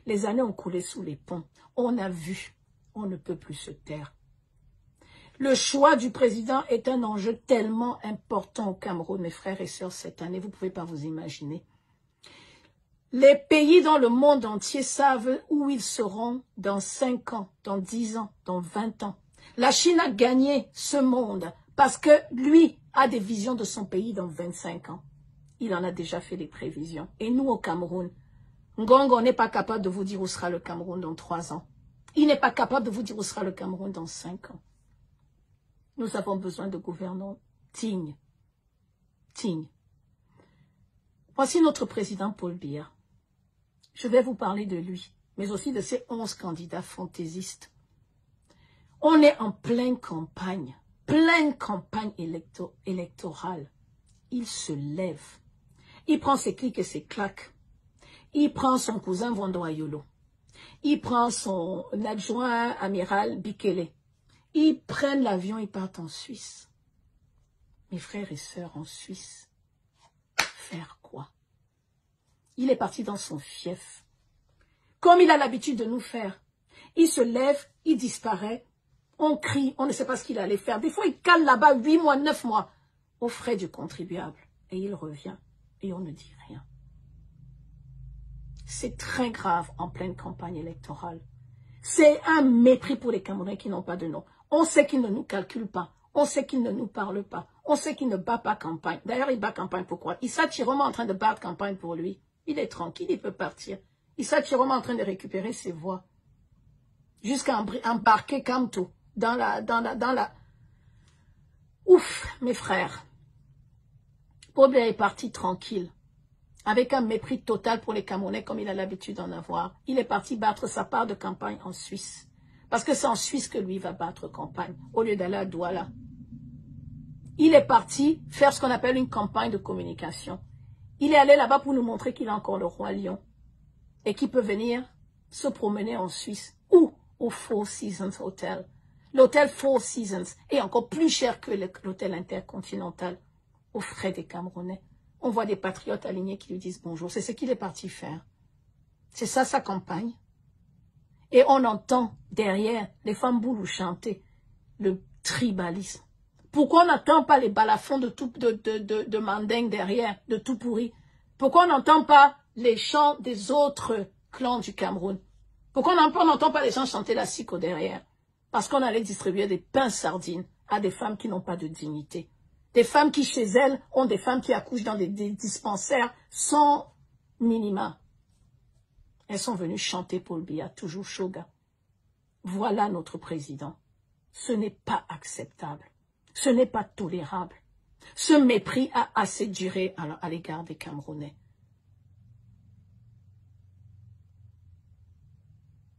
Les années ont coulé sous les ponts. On a vu. On ne peut plus se taire. Le choix du président est un enjeu tellement important au Cameroun, mes frères et sœurs, cette année. Vous ne pouvez pas vous imaginer. Les pays dans le monde entier savent où ils seront dans 5 ans, dans 10 ans, dans 20 ans. La Chine a gagné ce monde parce que lui a des visions de son pays dans 25 ans. Il en a déjà fait des prévisions. Et nous, au Cameroun, Ngongo n'est pas capable de vous dire où sera le Cameroun dans 3 ans. Il n'est pas capable de vous dire où sera le Cameroun dans 5 ans. Nous avons besoin de gouvernants dignes. Voici notre président Paul Biya. Je vais vous parler de lui, mais aussi de ses 11 candidats fantaisistes. On est en pleine campagne électorale. Il se lève. Il prend ses clics et ses claques. Il prend son cousin Vondo Ayolo. Il prend son adjoint amiral Bikele. Ils prennent l'avion, ils partent en Suisse. Mes frères et sœurs, en Suisse, faire quoi? Il est parti dans son fief. Comme il a l'habitude de nous faire. Il se lève, il disparaît. On crie, on ne sait pas ce qu'il allait faire. Des fois, il cale là-bas 8 mois, 9 mois, aux frais du contribuable. Et il revient, et on ne dit rien. C'est très grave en pleine campagne électorale. C'est un mépris pour les Camerounais qui n'ont pas de nom. On sait qu'il ne nous calcule pas. On sait qu'il ne nous parle pas. On sait qu'il ne bat pas campagne. D'ailleurs, il bat campagne pourquoi? Issa Chiroma est en train de battre campagne pour lui. Il est tranquille, il peut partir. Issa Chiroma est en train de récupérer ses voix. Jusqu'à embarquer Kamto dans la... Ouf, mes frères. Paul Biya est parti tranquille. Avec un mépris total pour les Camerounais comme il a l'habitude d'en avoir. Il est parti battre sa part de campagne en Suisse. Parce que c'est en Suisse que lui va battre campagne, au lieu d'aller à Douala. Il est parti faire ce qu'on appelle une campagne de communication. Il est allé là-bas pour nous montrer qu'il a encore le roi lion. Et qu'il peut venir se promener en Suisse. Ou au Four Seasons Hotel. L'hôtel Four Seasons est encore plus cher que l'hôtel intercontinental. Aux frais des Camerounais. On voit des patriotes alignés qui lui disent bonjour. C'est ce qu'il est parti faire. C'est ça sa campagne. Et on entend derrière les femmes boulou chanter le tribalisme. Pourquoi on n'entend pas les balafons de Manding derrière, de tout pourri? Pourquoi on n'entend pas les chants des autres clans du Cameroun? Pourquoi on n'entend pas les gens chanter la sico derrière? Parce qu'on allait distribuer des pains sardines à des femmes qui n'ont pas de dignité. Des femmes qui, chez elles, ont des femmes qui accouchent dans des dispensaires sans minima. Elles sont venues chanter Paul Biya, toujours Shoga. Voilà notre président. Ce n'est pas acceptable. Ce n'est pas tolérable. Ce mépris a assez duré à l'égard des Camerounais.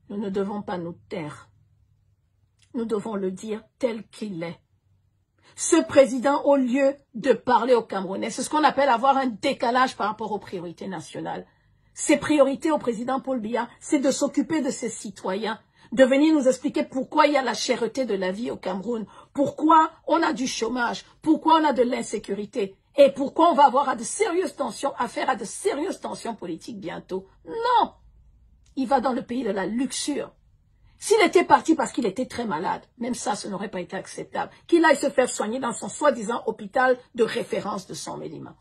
Nous ne devons pas nous taire. Nous devons le dire tel qu'il est. Ce président, au lieu de parler aux Camerounais, c'est ce qu'on appelle avoir un décalage par rapport aux priorités nationales. Ses priorités au président Paul Biya, c'est de s'occuper de ses citoyens, de venir nous expliquer pourquoi il y a la cherté de la vie au Cameroun, pourquoi on a du chômage, pourquoi on a de l'insécurité, et pourquoi on va avoir affaire à de sérieuses tensions politiques bientôt. Non! Il va dans le pays de la luxure. S'il était parti parce qu'il était très malade, même ça, ce n'aurait pas été acceptable. Qu'il aille se faire soigner dans son soi-disant hôpital de référence de son Mélima.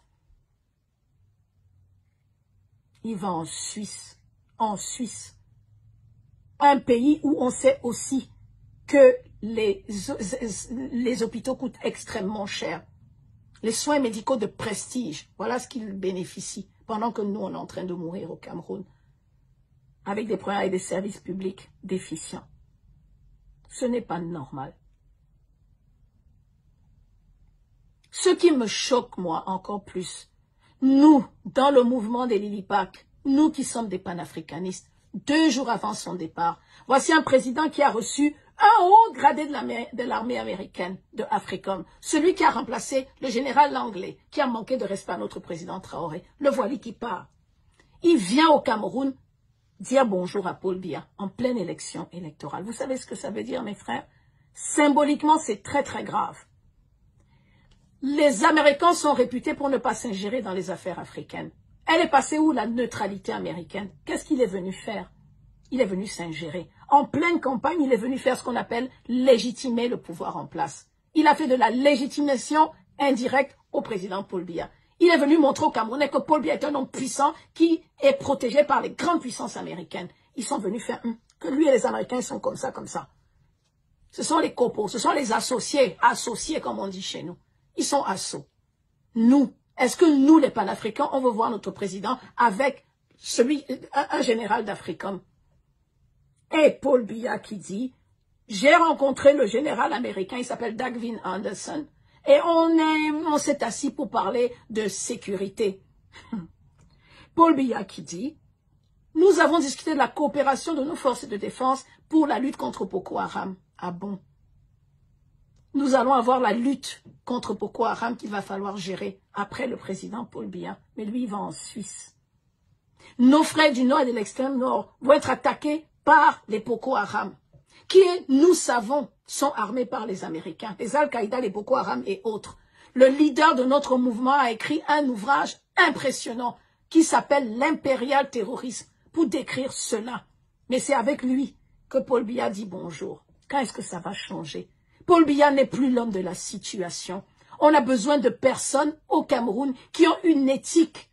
Il va en Suisse. En Suisse. Un pays où on sait aussi que les hôpitaux coûtent extrêmement cher. Les soins médicaux de prestige, voilà ce qu'ils bénéficient. Pendant que nous, on est en train de mourir au Cameroun. Avec des problèmes et des services publics déficients. Ce n'est pas normal. Ce qui me choque, moi, encore plus, nous, dans le mouvement des Lilipac, nous qui sommes des panafricanistes, 2 jours avant son départ, voici un président qui a reçu un haut gradé de l'armée américaine, de Africom, celui qui a remplacé le général Langlais, qui a manqué de respect à notre président Traoré. Le voilà qui part. Il vient au Cameroun dire bonjour à Paul Biya en pleine élection électorale. Vous savez ce que ça veut dire, mes frères? Symboliquement, c'est très très grave. Les Américains sont réputés pour ne pas s'ingérer dans les affaires africaines. Elle est passée où, la neutralité américaine? Qu'est-ce qu'il est venu faire? Il est venu s'ingérer. En pleine campagne, il est venu faire ce qu'on appelle légitimer le pouvoir en place. Il a fait de la légitimation indirecte au président Paul Biya. Il est venu montrer aux Camerounais que Paul Biya est un homme puissant qui est protégé par les grandes puissances américaines. Ils sont venus faire que lui et les Américains sont comme ça, comme ça. Ce sont les copos, ce sont les associés comme on dit chez nous. Ils sont assos. Nous, est-ce que nous, les panafricains, on veut voir notre président avec un général d'Africom? Et Paul Biya qui dit, j'ai rencontré le général américain, il s'appelle Dagvin Anderson, et on s'est assis pour parler de sécurité. Paul Biya qui dit, nous avons discuté de la coopération de nos forces de défense pour la lutte contre Boko Haram. Ah bon? Nous allons avoir la lutte contre Boko Haram qu'il va falloir gérer après le président Paul Biya. Mais lui, il va en Suisse. Nos frères du Nord et de l'extrême Nord vont être attaqués par les Boko Haram, qui, nous savons, sont armés par les Américains, les Al-Qaïda, les Boko Haram et autres. Le leader de notre mouvement a écrit un ouvrage impressionnant qui s'appelle l'impérial terrorisme pour décrire cela. Mais c'est avec lui que Paul Biya dit bonjour. Quand est-ce que ça va changer? Paul Biya n'est plus l'homme de la situation. On a besoin de personnes au Cameroun qui ont une éthique,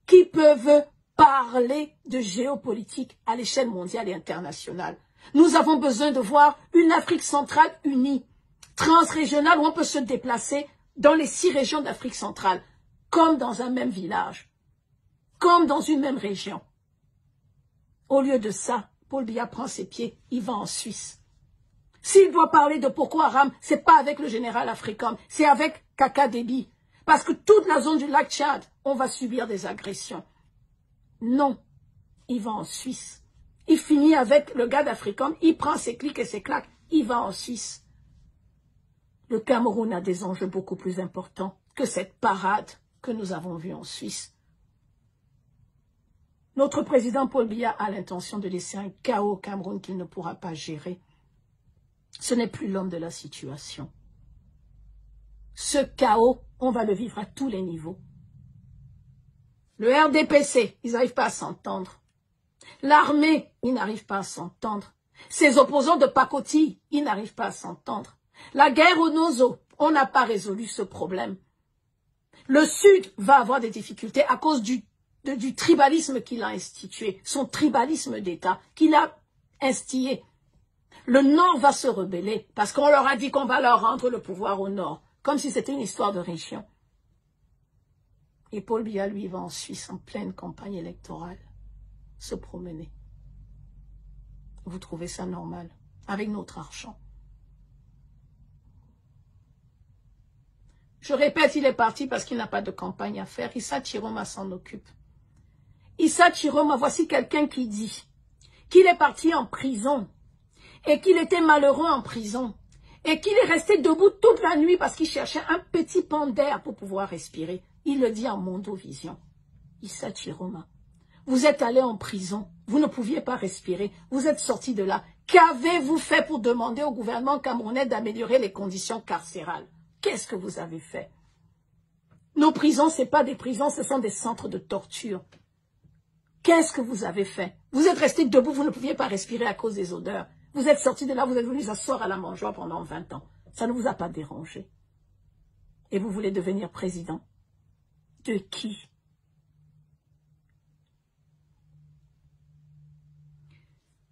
qui peuvent parler de géopolitique à l'échelle mondiale et internationale. Nous avons besoin de voir une Afrique centrale unie, transrégionale, où on peut se déplacer dans les 6 régions d'Afrique centrale, comme dans un même village, comme dans une même région. Au lieu de ça, Paul Biya prend ses pieds, il va en Suisse. S'il doit parler de Boko Haram, c'est pas avec le général Africom, c'est avec Kaka Déby. Parce que toute la zone du lac Tchad, on va subir des agressions. Non, il va en Suisse. Il finit avec le gars d'Africom, il prend ses clics et ses claques, il va en Suisse. Le Cameroun a des enjeux beaucoup plus importants que cette parade que nous avons vue en Suisse. Notre président Paul Biya a l'intention de laisser un chaos au Cameroun qu'il ne pourra pas gérer. Ce n'est plus l'homme de la situation. Ce chaos, on va le vivre à tous les niveaux. Le RDPC, ils n'arrivent pas à s'entendre. L'armée, ils n'arrivent pas à s'entendre. Ses opposants de pacotille, ils n'arrivent pas à s'entendre. La guerre au Nozo, on n'a pas résolu ce problème. Le Sud va avoir des difficultés à cause du tribalisme qu'il a institué, son tribalisme d'État qu'il a instillé. Le Nord va se rebeller parce qu'on leur a dit qu'on va leur rendre le pouvoir au Nord, comme si c'était une histoire de région. Et Paul Biya, lui, va en Suisse en pleine campagne électorale se promener. Vous trouvez ça normal? Avec notre argent. Je répète, il est parti parce qu'il n'a pas de campagne à faire. Issa Chiroma s'en occupe. Issa Chiroma, voici quelqu'un qui dit qu'il est parti en prison et qu'il était malheureux en prison et qu'il est resté debout toute la nuit parce qu'il cherchait un petit pan d'air pour pouvoir respirer. Il le dit en Mondovision. Issa Chiroma, vous êtes allé en prison, vous ne pouviez pas respirer, vous êtes sorti de là. Qu'avez-vous fait pour demander au gouvernement camerounais d'améliorer les conditions carcérales? Qu'est-ce que vous avez fait? Nos prisons, ce n'est pas des prisons, ce sont des centres de torture. Qu'est-ce que vous avez fait? Vous êtes resté debout, vous ne pouviez pas respirer à cause des odeurs. Vous êtes sorti de là, vous êtes venu s'asseoir à la mangeoire pendant 20 ans. Ça ne vous a pas dérangé. Et vous voulez devenir président? De qui?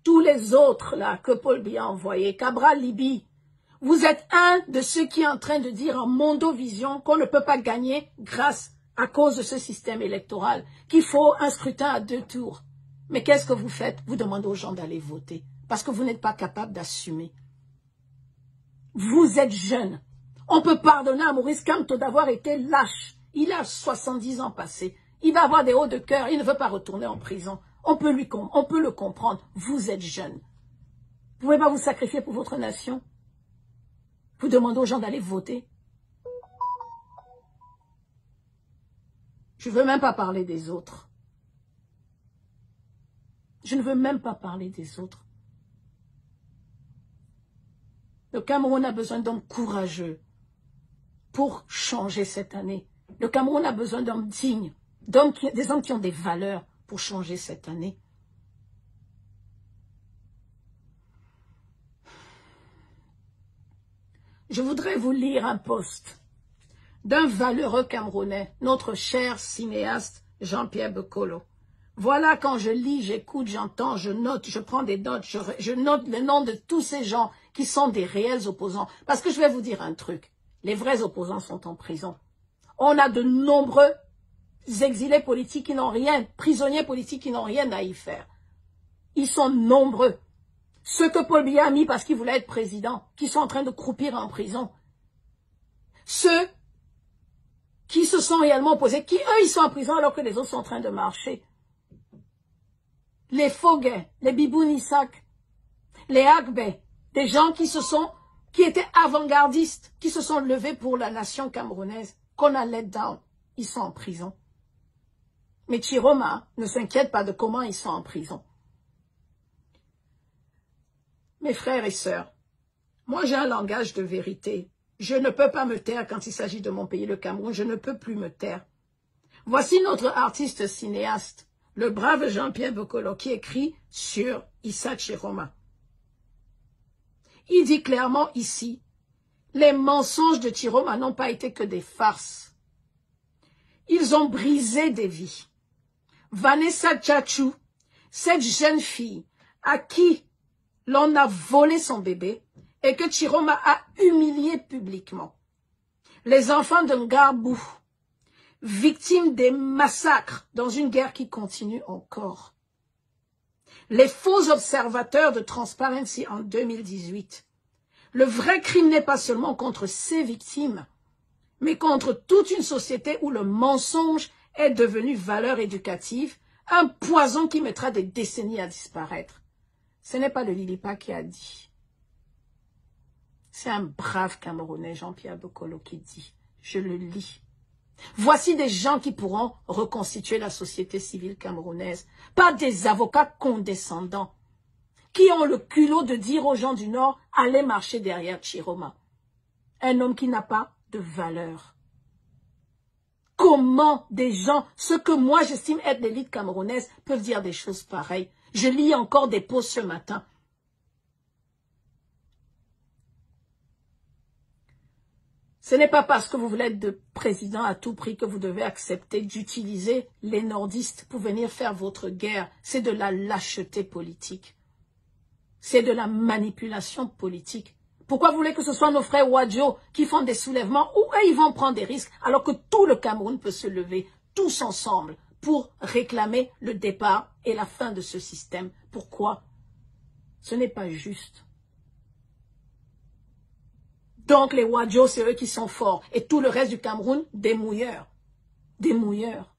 Tous les autres là que Paul Biya a envoyés, Cabral Libye, vous êtes un de ceux qui est en train de dire en Mondovision qu'on ne peut pas gagner grâce à cause de ce système électoral, qu'il faut un scrutin à 2 tours. Mais qu'est-ce que vous faites? Vous demandez aux gens d'aller voter parce que vous n'êtes pas capable d'assumer. Vous êtes jeune. On peut pardonner à Maurice Kamto d'avoir été lâche. Il a 70 ans passés. Il va avoir des hauts de cœur. Il ne veut pas retourner en prison. On peut le comprendre. Vous êtes jeune. Vous ne pouvez pas vous sacrifier pour votre nation. Vous demandez aux gens d'aller voter. Je ne veux même pas parler des autres. Je ne veux même pas parler des autres. Le Cameroun a besoin d'hommes courageux pour changer cette année. Le Cameroun a besoin d'hommes dignes, des hommes qui ont des valeurs pour changer cette année. Je voudrais vous lire un post d'un valeureux Camerounais, notre cher cinéaste Jean-Pierre Bekolo. Voilà, quand je lis, j'écoute, j'entends, je note, je prends des notes, je note le nom de tous ces gens qui sont des réels opposants. Parce que je vais vous dire un truc, les vrais opposants sont en prison. On a de nombreux exilés politiques qui n'ont rien, prisonniers politiques qui n'ont rien à y faire. Ils sont nombreux. Ceux que Paul Biya a mis parce qu'il voulait être président, qui sont en train de croupir en prison. Ceux qui se sont réellement opposés, qui eux, ils sont en prison alors que les autres sont en train de marcher. Les Foguet, les Biboun Isaac, les Agbe, des gens qui étaient avant-gardistes, qui se sont levés pour la nation camerounaise, qu'on a let down, ils sont en prison. Mais Chiroma ne s'inquiète pas de comment ils sont en prison. Mes frères et sœurs, moi j'ai un langage de vérité. Je ne peux pas me taire quand il s'agit de mon pays, le Cameroun. Je ne peux plus me taire. Voici notre artiste cinéaste, le brave Jean-Pierre Bekolo, qui écrit sur Issa Chiroma. Il dit clairement ici, les mensonges de Chiroma n'ont pas été que des farces. Ils ont brisé des vies. Vanessa Tchatchou, cette jeune fille à qui l'on a volé son bébé et que Chiroma a humilié publiquement. Les enfants de Ngarbou, victimes des massacres dans une guerre qui continue encore. Les faux observateurs de Transparency en 2018. Le vrai crime n'est pas seulement contre ces victimes, mais contre toute une société où le mensonge est devenu valeur éducative, un poison qui mettra des décennies à disparaître. Ce n'est pas le Lilipa qui a dit. C'est un brave Camerounais, Jean-Pierre Bekolo, qui dit. Je le lis. Voici des gens qui pourront reconstituer la société civile camerounaise. Pas des avocats condescendants qui ont le culot de dire aux gens du Nord, allez marcher derrière Chiroma. Un homme qui n'a pas de valeur. Comment des gens, ce que moi j'estime être l'élite camerounaise, peuvent dire des choses pareilles? Je lis encore des posts ce matin. Ce n'est pas parce que vous voulez être de président à tout prix que vous devez accepter d'utiliser les nordistes pour venir faire votre guerre. C'est de la lâcheté politique. C'est de la manipulation politique. Pourquoi vous voulez que ce soit nos frères Wadjo qui font des soulèvements où eux, ils vont prendre des risques alors que tout le Cameroun peut se lever, tous ensemble, pour réclamer le départ et la fin de ce système? Pourquoi? Ce n'est pas juste. Donc les Wadjo, c'est eux qui sont forts. Et tout le reste du Cameroun, des mouilleurs. Des mouilleurs.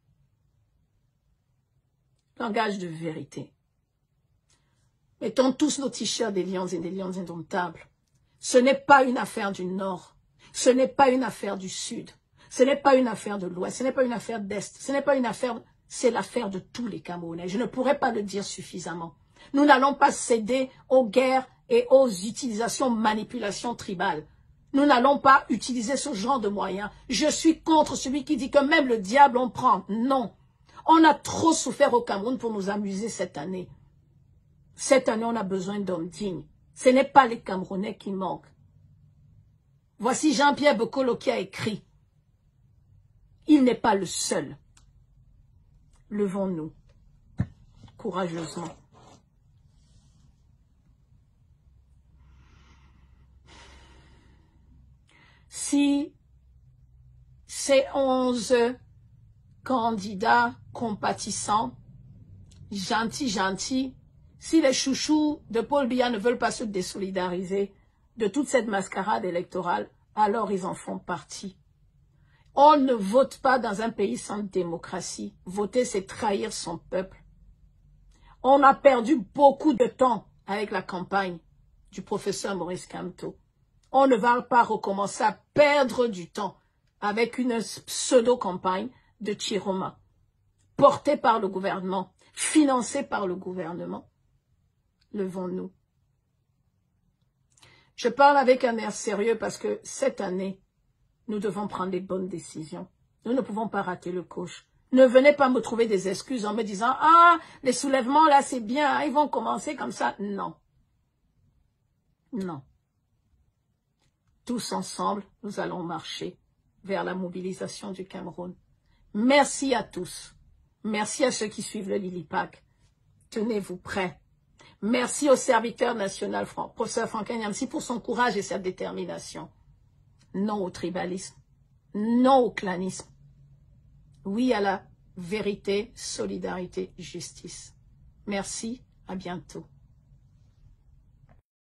Langage de vérité. Mettons tous nos t-shirts des lions et des lions indomptables. Ce n'est pas une affaire du Nord. Ce n'est pas une affaire du Sud. Ce n'est pas une affaire de l'Ouest. Ce n'est pas une affaire d'Est. Ce n'est pas une affaire... C'est l'affaire de tous les Camerounais. Je ne pourrais pas le dire suffisamment. Nous n'allons pas céder aux guerres et aux utilisations, manipulations tribales. Nous n'allons pas utiliser ce genre de moyens. Je suis contre celui qui dit que même le diable on prend. Non. On a trop souffert au Cameroun pour nous amuser cette année. Cette année, on a besoin d'hommes dignes. Ce n'est pas les Camerounais qui manquent. Voici Jean-Pierre Bekolo qui a écrit. Il n'est pas le seul. Levons-nous courageusement. Si ces 11 candidats compatissants, gentils, si les chouchous de Paul Biya ne veulent pas se désolidariser de toute cette mascarade électorale, alors ils en font partie. On ne vote pas dans un pays sans démocratie. Voter, c'est trahir son peuple. On a perdu beaucoup de temps avec la campagne du professeur Maurice Kamto. On ne va pas recommencer à perdre du temps avec une pseudo-campagne de Chiroma, portée par le gouvernement, financée par le gouvernement. Levons-nous. Je parle avec un air sérieux parce que cette année, nous devons prendre les bonnes décisions. Nous ne pouvons pas rater le coche. Ne venez pas me trouver des excuses en me disant « Ah, les soulèvements là c'est bien, ils vont commencer comme ça. » Non. Non. Tous ensemble, nous allons marcher vers la mobilisation du Cameroun. Merci à tous. Merci à ceux qui suivent le Lilipac. Tenez-vous prêts. Merci au serviteur national, professeur Franck Agnamsi, pour son courage et sa détermination. Non au tribalisme. Non au clanisme. Oui à la vérité, solidarité, justice. Merci, à bientôt.